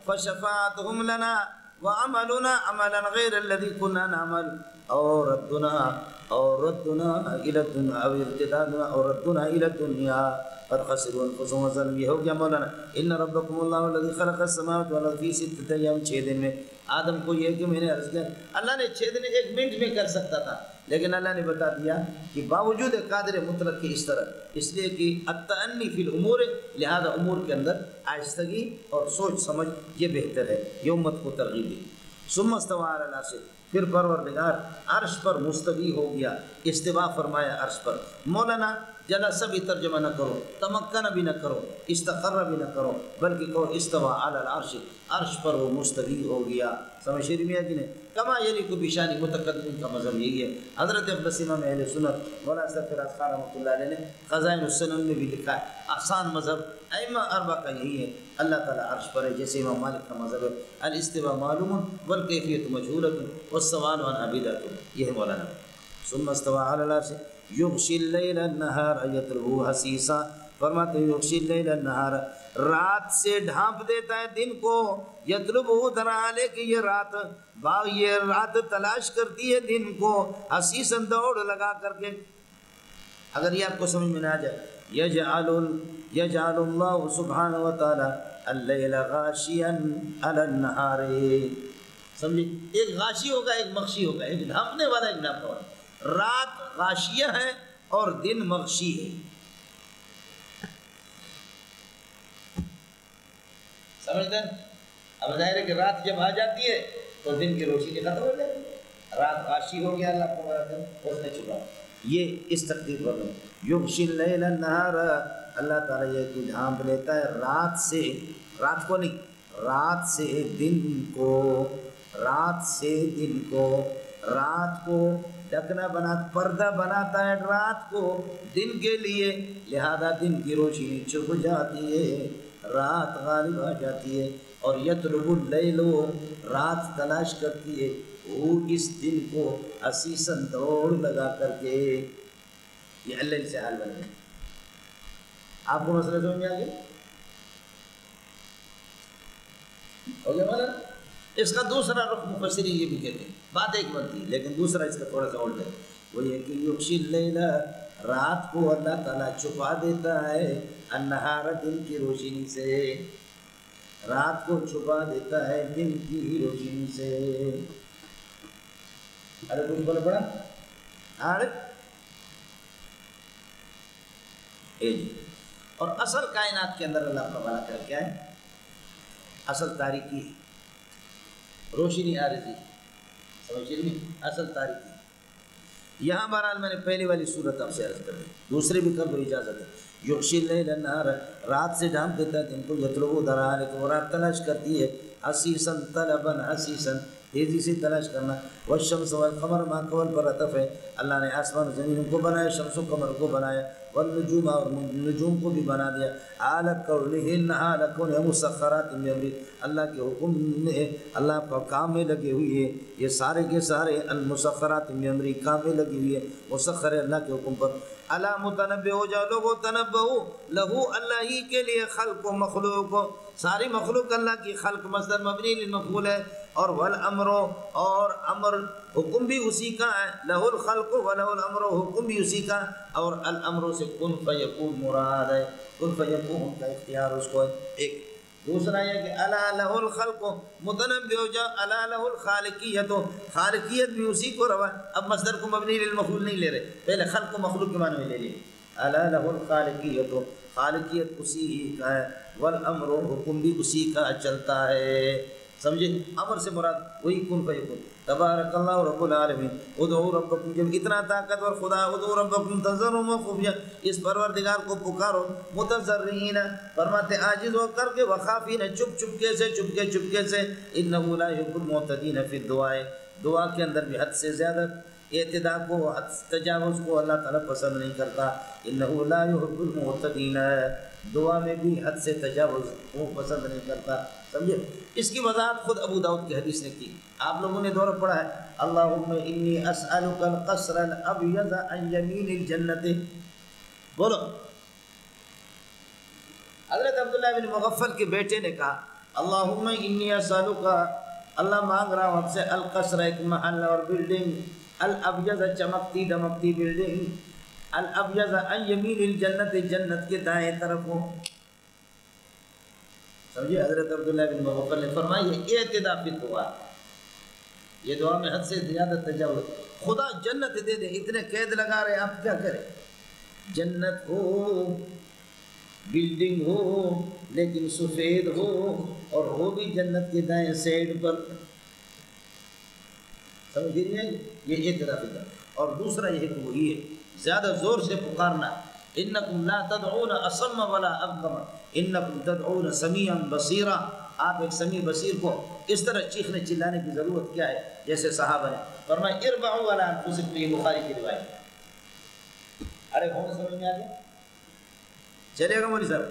فَشَفَاعَتُهُمْ لَنَا وَعَمَلُنَا عَمَلًا غَيْرَ الَّذِي كُنَّا نَعْمَلُ أَوْ رَدُّنَا إِلَى الدُّنْيَا أَوْ ارْتِدَادُنَا أَوْ رَدُّنَا إِلَى الدُّنْيَا قَدْ خَسِرُوا أَنفُسَهُمْ وَظَلَمُوا۔ یہ ہو گیا مولانا، إِنَّ رَبَّكُمُ اللَّهُ الَّذِي خَلَقَ السَّمَاوَاتِ وَالْأَرْضَ فِي 6 أَيَّامٍ، 6 دن میں آدم کو یہ کہ میں نے عرض کیا، اللہ نے 6 دن 1 منٹ میں کر سکتا تھا، لیکن اللہ نے بتا دیا کہ باوجود قادر مطلق کی اس طرح، اس لیے کہ التأنی فی الامور، لہذا امور کے اندر آہستگی اور سوچ سمجھ یہ بہتر ہے، یہ امت کو ترغیب دی۔ ثم استوى علی العرش، پھر پروردگار عرش پر مستوی ہو گیا، استوا فرمایا عرش پر۔ مولانا جلسہ بھی ترجمہ نہ کرو، تمکن بھی نہ کرو، استقر بھی نہ کرو، بلکہ کہو استوا علی العرش، عرش پر وہ مستوی ہو گیا، سمجھ شریف میں ہے کہ نہیں؟ کما یلیق بشان متقدمین کا مذہب یہی ہے۔ حضرت عباس امام اہل سنت مولانا سرفراز خان رحمۃ اللہ علیہ نے خزائن السنن میں بھی لکھا ہے، آسان مذہب ائمہ اربعہ کا یہی ہے، اللہ تعالیٰ عرش پر ہے، جیسے امام مالک کا مذہب ہے الاستواء معلوم والکیفیت مجہولۃ والسؤال عنہ بدعۃ، یہ ہے مولانا۔ ثم استوى على العرش یغشی اللیل النہار یطلبہ حثیثا، فرماتے ہیں یغشی اللیل النہار، رات سے ڈھانپ دیتا ہے دن کو، یطلبہ درحالے کہ یہ رات تلاش کرتی ہے دن کو، حثیثاً دوڑ لگا کر کے۔ اگر یہ آپ کو سمجھ میں نہ آ جائے، یجعل اللہ سبحانہ وتعالی اللیل غاشیا علی النہار، سمجھے؟ ایک غاشی ہوگا ایک مغشی ہوگا، ایک ڈھانپنے والا ایک ڈھانپنے والا، رات غاشیہ ہے اور دن مغشی ہے۔ سمجھتے ہیں؟ اب ظاہر ہے کہ رات جب آ جاتی ہے تو دن کی روشنی ختم ہو جاتی ہے، رات غاشی ہو گیا، اللہ کو بڑا دن اس نے چھپا. یہ اس تقدیر پر یغشی اللیل النہار، اللہ تعالیٰ یہ کہ ڈھانپ لیتا ہے رات سے، رات کو نہیں، رات سے دن کو، رات سے دن کو، رات کو ڈھکنا بنا، پردہ بناتا ہے رات کو دن کے لیے، لہذا دن کی روشنی چھپ جاتی ہے، رات غالب آ جاتی ہے. اور یطلب اللیل، رات تلاش کرتی ہے وہ اس دن کو حسیساً دوڑ لگا کر کے. یہ اللہ سے حال بن گیا. آپ کو مسئلہ سمجھ میں آ گیا؟ ہو گیا مولانا؟ اس کا دوسرا رخ مفسرین یہ بھی کہتے ہیں، بات ایک بنتی ہے لیکن دوسرا اس کا تھوڑا سا الٹ ہے. وہ یہ کہ یغشی اللیل، رات کو اللہ تعالیٰ چھپا دیتا ہے، النہار دن کی روشنی سے، رات کو چھپا دیتا ہے دن کی روشنی سے. ارے کچھ بولے پڑا؟ اور اصل کائنات کے اندر اللہ کا بنا کر کیا ہے؟ اصل تاریکی ہے، روشنی عارضی، سمجھیے نہیں؟ اصل تاریکی. یہاں بہرحال میں نے پہلی والی صورت آپ سے عرض کر دی، دوسری بھی کر دو اجازت ہے. یغشی اللیل النہار، رات سے ڈھانپ دیتا ہے دن کو، یطلبہ درارے کو، رات تلاش کرتی ہے، حسیساً طلباً حسیساً، تیزی سے تلاش کرنا. والشمس والقمر، ما قبل پر عطف ہے، اللہ نے آسمان و زمین کو بنایا، شمس و قمر کو بنایا، والنجوم، اور نجوم کو بھی بنا دیا. آلَ کونہن، آلَ کونہ مسخرات بامرہ، اللہ کے حکم میں، اللہ کا کام میں لگے ہوئے ہیں یہ سارے کے سارے، المسخرات بامرہ، کام میں لگی ہوئی ہے، مسخر ہے اللہ کے حکم پر. الا متنبہ ہو جاؤ لوگو، تنبہ لہو، اللہ ہی کے لیے، خلق و مخلوق، ساری مخلوق اللہ کی، خلق مصدر مبنی للمفعول ہے، اور والامر، اور امر حکم بھی اسی کا ہے، لہ الخلق و لہ الامر، حکم بھی اسی کا، اور الامر سے کن فیکون مراد ہے، کن فیکون کا اختیار اس کو ہے. ایک دوسرا یہ کہ الا لہ الخلق، متنبہ ہو جاؤ، الا لہ الخالقیت، خالقیت بھی اسی کو روا. اب مصدر کو مبنی للمفعول نہیں لے رہے، پہلے خلق کو مخلوق کے معنی میں لے لیے. الا لہ الخالقیت، خالقیت اسی ہی کا ہے، والامر، حکم بھی اسی کا چلتا ہے. سمجھے؟ امر سے مراد وہی کن فیکون. تبارک اللہ رب العالمین، ادعوا ربکم، جب اتنا طاقتور خدا، ادعوا ربکم تضرعا وخفیا، اس پروردگار کو پکارو متضرعین، فرماتے عاجز ہو کر کے، وخافین، چپکے سے، چپکے سے. انہ لا یحب المعتدین فی الدعاء، دعا کے اندر بھی حد سے زیادہ اعتداء کو، حد تجاوز کو اللہ تعالیٰ پسند نہیں کرتا. انہ لا یحب المعتدین، دعا میں بھی حد سے تجاوز وہ پسند نہیں کرتا. سمجھے؟ اس کی وضاحت خود ابو داؤد کی حدیث نے کی، آپ لوگوں نے دورہ پڑھا ہے. اللہم انی اسألک القصر الابیض عن یمین الجنت. بولو. حضرت عبداللہ بن مغفل کے بیٹے نے کہا اللہم انی اسألک، اللہ مانگ رہا ہوں آپ سے، القصر، ایک محل اور بلڈنگ، الابیض، چمکتی دمکتی بلڈنگ، الابیض عن یمین الجنت، جنت کے دائیں طرف ہو. سمجھے؟ حضرت عبداللہ بن مغفل نے فرمایا یہ اعتداء فی الدعا، یہ دعا میں حد سے زیادہ تجاوز. خدا جنت دے دے، اتنے قید لگا رہے، آپ کیا کریں؟ جنت ہو، بلڈنگ ہو، لیکن سفید ہو، اور ہو بھی جنت کے دائیں سائڈ پر. سمجھ لیجیے، یہ اعتداء فی الدعا. اور دوسرا یہ کہ وہ یہ زیادہ زور سے پکارنا، انکم لا تدعون اصم ولا ابکم، انکم تدعون سمیعا بصیرا. آپ ایک سمیع بصیر کو اس طرح چیخنے چلانے کی ضرورت کیا ہے؟ جیسے صحابہ نے فرمایا اربعوا علی انفسکم، یہ بخاری کی روایت. ارے کون سمجھ میں آ گیا؟ چلے گا مولی صاحب.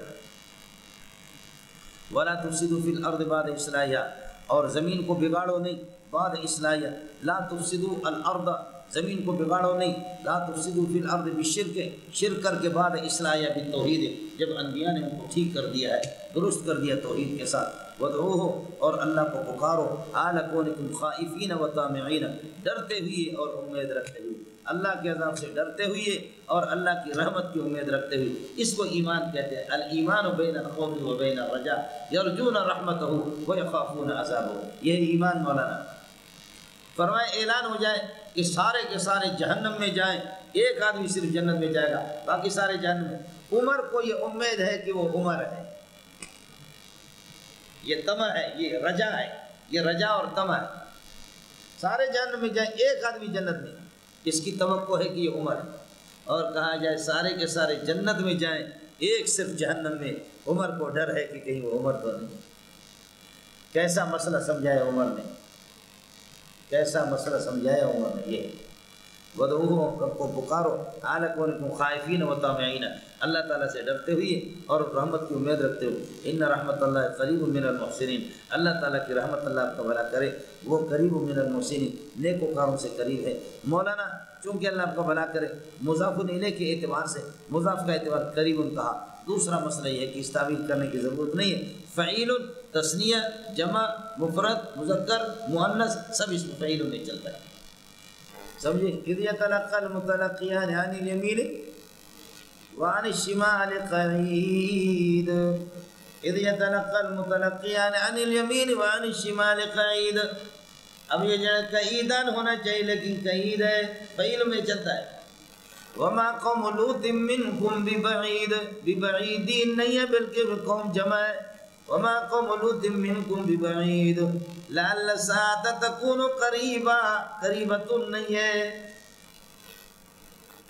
ولا تفسدوا فی الارض بعد اصلاحها، اور زمین کو بگاڑو نہیں بعد اصلاحها. لا تفسدوا الارض، زمین کو بگاڑو نہیں، لا تفسدوا فی الارض بالشرک، شرک کر کے بعد اصلاحها بالتوحید، جب انبیاء نے ان کو ٹھیک کر دیا ہے، درست کر دیا توحید کے ساتھ. وادعوہ، اور اللہ کو پکارو، حال کونکم خائفین وطامعین، ڈرتے ہوئے اور امید رکھتے ہوئے، اللہ کے عذاب سے ڈرتے ہوئے اور اللہ کی رحمت کی امید رکھتے ہوئے. اس کو ایمان کہتے ہیں. الایمان بین الخوف و بین الرجاء، یرجون رحمتہ ویخافون عذابہ. یہ ایمان مولانا. فرمائے اعلان ہو جائے کہ سارے کے سارے جہنم میں جائیں، ایک آدمی صرف جنت میں جائے گا، باقی سارے جہنم میں. عمر کو یہ امید ہے کہ وہ عمر ہے، یہ طمع ہے، یہ رجا ہے، یہ رجا اور طمع ہے۔ سارے جہنم میں جائیں، ایک آدمی جنت میں، اس کی توقع ہے کہ یہ عمر ہے، اور کہا جائے سارے کے سارے جنت میں جائیں، ایک صرف جہنم میں، عمر کو ڈر ہے کہ کہیں وہ عمر تو نہیں۔ کیسا مسئلہ سمجھایا عمر نے، کیسا مسئلہ سمجھایا عمر نے، یہ وَدْعُوهُ رب کو پکارو حالکم خائفین و طامعین، اللہ تعالیٰ سے ڈرتے ہوئے اور رحمت کی امید رکھتے ہوئے۔ ان رحمت اللہ قریب من المحسنین، اللہ تعالیٰ کی رحمت اللہ آپ کا بھلا کرے، وہ قریب من المحسنین، نیکوکاروں سے قریب ہے۔ مولانا چونکہ اللہ آپ کا بھلا کرے مضاف الیہ کے اعتبار سے مضاف کا اعتبار قریب کہا۔ دوسرا مسئلہ یہ ہے کہ اس تعبیر کرنے کی ضرورت نہیں ہے، فعیل تثنیہ جمع مفرد مذکر مؤنث سب اس میں فعیل میں چلتا ہے، سمجھے؟ اذ یتلقى المتلقیان عن الیمین وعن الشمال قعید، اذ یتلقى المتلقیان عن الیمین وعن الشمال قعید۔ اب یہ جو قعیدان ہونا چاہیے لیکن قعید ہے، فعیل میں چلتا ہے۔ وما قوم لوط منکم ببعید، ببعیدین نہیں ہے بلکہ قوم جمع ہے۔ وما قوم لوط منکم ببعید لعل الساعة تکون قریبا، قریبۃ نہیں ہے،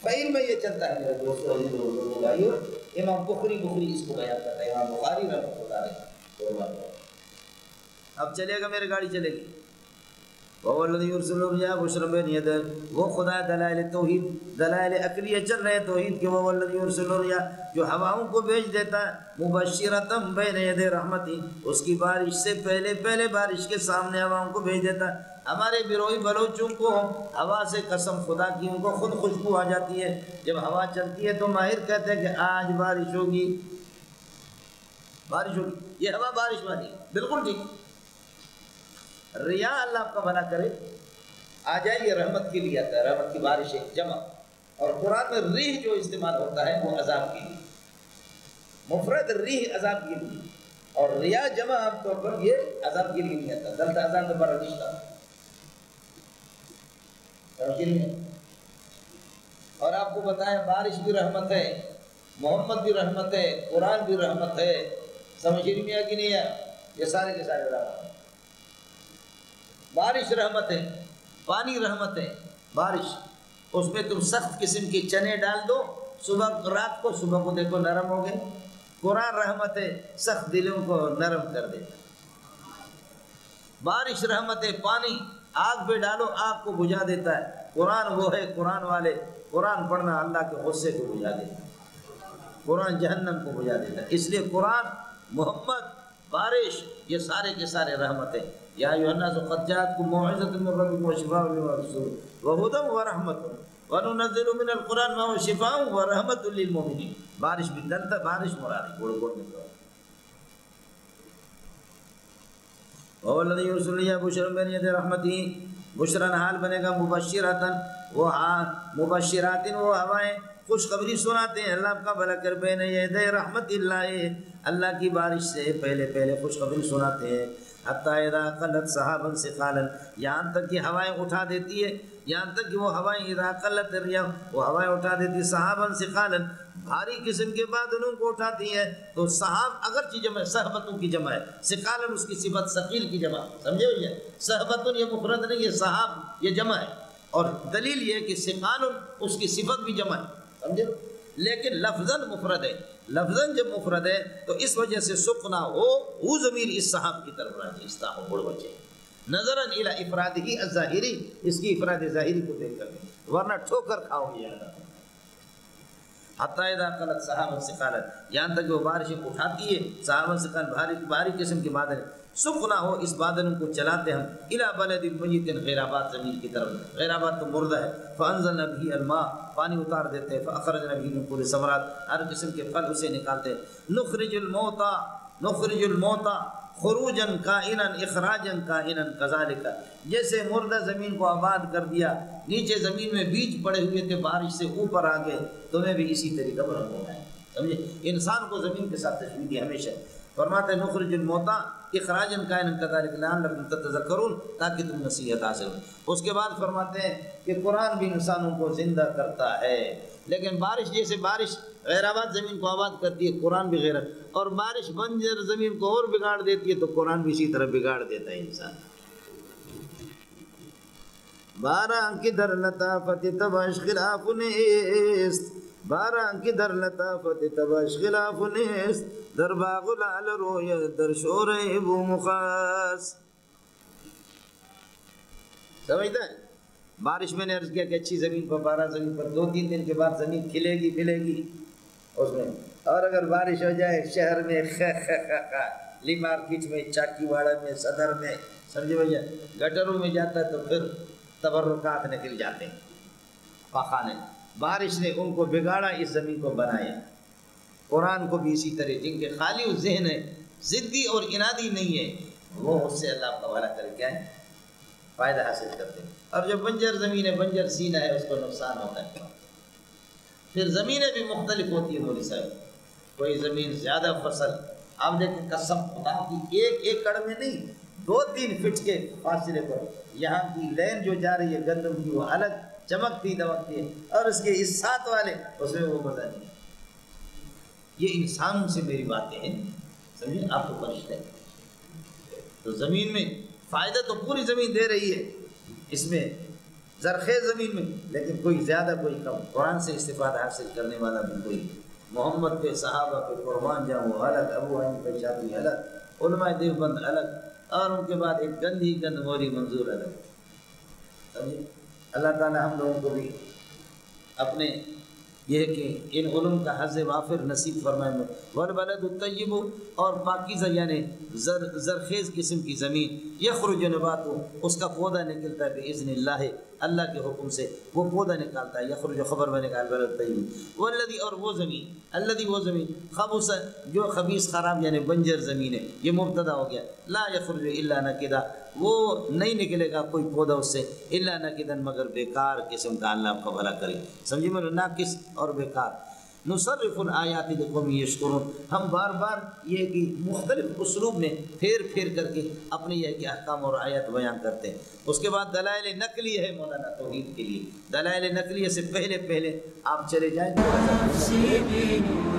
فعیل میں یہ چلتا ہے میرے دوستو۔ امام بخاری اس کو بیان کرتا ہے، امام بخاری رحمۃ اللہ علیہ۔ اب چلے گا، میری گاڑی چلے گی۔ وَهُوَ الَّذِي يُرْسِلُ الرِّيَاحَ بُشْرًا بَيْنَ يَدَيْهِ، وہ خدا دلائل توحید، دلائل عقلیہ چل رہے توحید کے۔ وَهُوَ الَّذِي يُرْسِلُ الرِّيَاحَ، جو ہواؤں کو بھیج دیتا ہے، مُبَشِّرَةً بَيْنَ يَدَيْ رَحْمَتِهِ، اس کی بارش سے پہلے بارش کے سامنے ہواؤں کو بھیج دیتا ہے۔ ہمارے بیروئی بلوچوں کو ہوا سے قسم خدا کی ان کو خود خوشبو آ جاتی ہے، جب ہوا چلتی ہے تو ماہر کہتے ہیں کہ آج بارش ہوگی، بارش ہوگی، یہ ہوا بارش والی، بالکل ٹھیک۔ ریاح اللہ آپ کا بھلا کرے آ جائے، یہ رحمت کے لیے آتا ہے، رحمت کی بارش ہے جمع، اور قرآن میں ریح جو استعمال ہوتا ہے وہ عذاب کے لیے، مفرد ریح عذاب کے لیے، اور ریاح جمع عام طور پر یہ عذاب کے لیے نہیں آتا، دلتا عذاب میں بڑا رشتہ، سمجھ نہیں؟ اور آپ کو بتایا بارش بھی رحمت ہے، محمد بھی رحمت ہے، قرآن بھی رحمت ہے، سمجھ نہیں آیا کہ نہیں ہے؟ یہ سارے کے سارے رحمت ہے۔ بارش رحمت ہے، پانی رحمت ہے، بارش اس میں تم سخت قسم کی چنے ڈال دو، صبح رات کو، صبح کو دیکھو نرم ہو گئے۔ قرآن رحمت ہے، سخت دلوں کو نرم کر دیتا۔ بارش رحمت ہے، پانی آگ پہ ڈالو آگ کو بجھا دیتا ہے۔ قرآن وہ ہے، قرآن والے، قرآن پڑھنا اللہ کے غصے کو بجھا دیتا ہے، قرآن جہنم کو بجھا دیتا ہے۔ اس لیے قرآن، محمد، بارش، یہ سارے کے سارے رحمت ہیں۔ یا ایھا الناس قد جاءتکم موعظۃ من ربکم وشفاء لما فی الصدور وہدی ورحمۃ وننزل من القرآن ما هو شفاء ورحمۃ للمؤمنین۔ بارش بھی دلتا، بارش مراد ہے، گوڑ گوڑ میں وَهُوَ الَّذِي يُرْسِلُ الرِّيَاحَ بُشْرًا بَيْنَ يَدَيْ رَحْمَتِهِ، بشراً حال بنے گا مبشراتً، وہ مبشرات وہ ہوائیں خوشخبری سناتے ہیں، اللہ کا بھلا کر، بین یدی رحمت اللہ، اللہ کی بارش سے پہلے خوشخبری سناتے ہیں۔ حتیٰ اذا قلت سحابا ثقالا، یہاں تک کہ ہوائیں اٹھا دیتی ہے، یہاں تک کہ وہ ہوائیں اذا قلت الریاح، وہ ہوائیں اٹھا دیتی سحابا ثقالا، بھاری قسم کے بادلوں کو اٹھاتی ہے۔ تو صحاب اگرچہ جمع صحبتوں کی جمع ہے، ثقالا اس کی صفت ثقیل کی جمع، سمجھے ہوئے؟ صحبتوں یہ مفرد نہیں، یہ صحاب یہ جمع ہے، اور دلیل یہ ہے کہ ثقال اس کی صفت بھی جمع ہے، سمجھے؟ لیکن لفظاً مفرد ہے، لفظاً جب مفرد ہے تو اس وجہ سے سکنا ہو ضمیر اس صحاب کی طرف راجع استاہو بڑھ بچے نظراً الی افرادہ الظاہری، اس کی افراد ظاہری کو دیکھ کر، ورنہ ٹھوکر کھاؤ گے۔ حتیٰ اذا قلت سحابا ثقالا، یہاں تک وہ بارشیں اٹھاتی ہے، صحابا ثقال بھاری قسم کے بادل، سکنا ہو اس بادلوں کو چلاتے ہم الی بلد میت، غیر آباد زمین کی طرف، غیر آباد تو مردہ ہے، فانزلنا به الماء، پانی اتار دیتے ہیں، فاخرجنا به من كل الثمرات، ہر قسم کے پھل اسے نکالتے ہیں، نخرج الموتى خروجا کائنا اخراجا کائنا کذالک، جیسے مردہ زمین کو آباد کر دیا، نیچے زمین میں بیج پڑے ہوئے تھے، بارش سے اوپر آ گئے، تمہیں بھی اسی طریقہ پر ہونا ہے، سمجھے؟ انسان کو زمین کے ساتھ تشبیہ دی ہمیشہ۔ فرماتے ہیں نخرج الموتى اخراجن کائن کذالک لعلکم تتذکرون، تاکہ تم نصیحت حاصل ہو۔ اس کے بعد فرماتے ہیں کہ قرآن بھی انسانوں کو زندہ کرتا ہے، لیکن بارش جیسے بارش غیر آباد زمین کو آباد کرتی ہے، قرآن بھی غیر، اور بارش بنجر زمین کو اور بگاڑ دیتی ہے، تو قرآن بھی اسی طرح بگاڑ دیتا ہے انسان۔ بارہ کی در لطافت تباش خلاف نیست، بارہ کی در لطافت تباش خلاف نیست، در باغ لعل رویت در شور ابو مخاص۔ سمجھتا ہے؟ بارش میں نے عرض کیا کہ اچھی زمین پر، بارہ زمین پر 2-3 دن کے بعد زمین کھلے گی اس میں، اور اگر بارش ہو جائے شہر میں لی مارکیٹ میں، چاکی واڑا میں، صدر میں، سمجھے بھیا، گٹروں میں جاتا ہے تو پھر تبرکات نکل جاتے ہیں پاخانے۔ بارش نے ان کو بگاڑا، اس زمین کو بنایا۔ قرآن کو بھی اسی طرح، جن کے خالی و ذہن ہے، ضدی اور انادی نہیں ہے، وہ اس سے اللہ کا حوالہ کر کے فائدہ حاصل کرتے ہیں۔ اور جو بنجر زمین ہے، بنجر سینہ ہے، اس کو نقصان ہوتا ہے۔ پھر زمینیں بھی مختلف ہوتی ہیں مولوی صاحب، کوئی زمین زیادہ فصل، آپ دیکھیں قسم خدا کی 1 ایکڑ میں نہیں، 2-3 فٹ کے فاصلے پر یہاں کی لین جو جا رہی ہے گندم کی، وہ الگ چمکتی دمکتی ہے، اور اس کے اس ساتھ والے اس میں وہ مزہ نہیں ہے۔ یہ انسانوں سے میری باتیں ہیں، سمجھیں، آپ کو فرشتے ہیں تو زمین میں فائدہ تو پوری زمین دے رہی ہے، اس میں زرخیز زمین میں، لیکن کوئی زیادہ کوئی کم۔ قرآن سے استفادہ حاصل کرنے والا بھی کوئی، محمد پہ صحابہ پہ قربان جاؤں الگ، ابو حنیفہ شافعی الگ، علماء دیوبند الگ، اور ان کے بعد ایک گند موری منظور الگ۔ سمجھے؟ اللہ تعالیٰ ہم لوگوں کو بھی اپنے یہ کہ ان علوم کا حظ وافر نصیب فرمائے۔ والبلد الطیب، اور پاکیزہ یعنی زرخیز قسم کی زمین، یخرج نباتو، اس کا پودا نکلتا ہے باذن اللہ، اللہ کے حکم سے وہ پودا نکالتا ہے، یخرج خبر میں نکال البلد الطیب، والذی، اور وہ زمین، الذی وہ زمین، خبث جو خبیث خراب یعنی بنجر زمین ہے، یہ مبتدا ہو گیا، لا یخرج الا نکدا، وہ نہیں نکلے گا کوئی پودا اس سے، الا نکدا، مگر بیکار قسم کا، اللہ آپ کا بھلا کرے۔ سمجھے میں، ناقص اور بیکار۔ نصرف الآیات لقوم یشکرون، ہم بار بار یہ کہ مختلف اسلوب میں پھیر کر کے اپنے یہ کہ احکام اور آیات بیان کرتے ہیں۔ اس کے بعد دلائل نقلی ہے مولانا توحید کے لیے، دلائل نقلیہ سے پہلے آپ چلے جائیں تھوڑا سا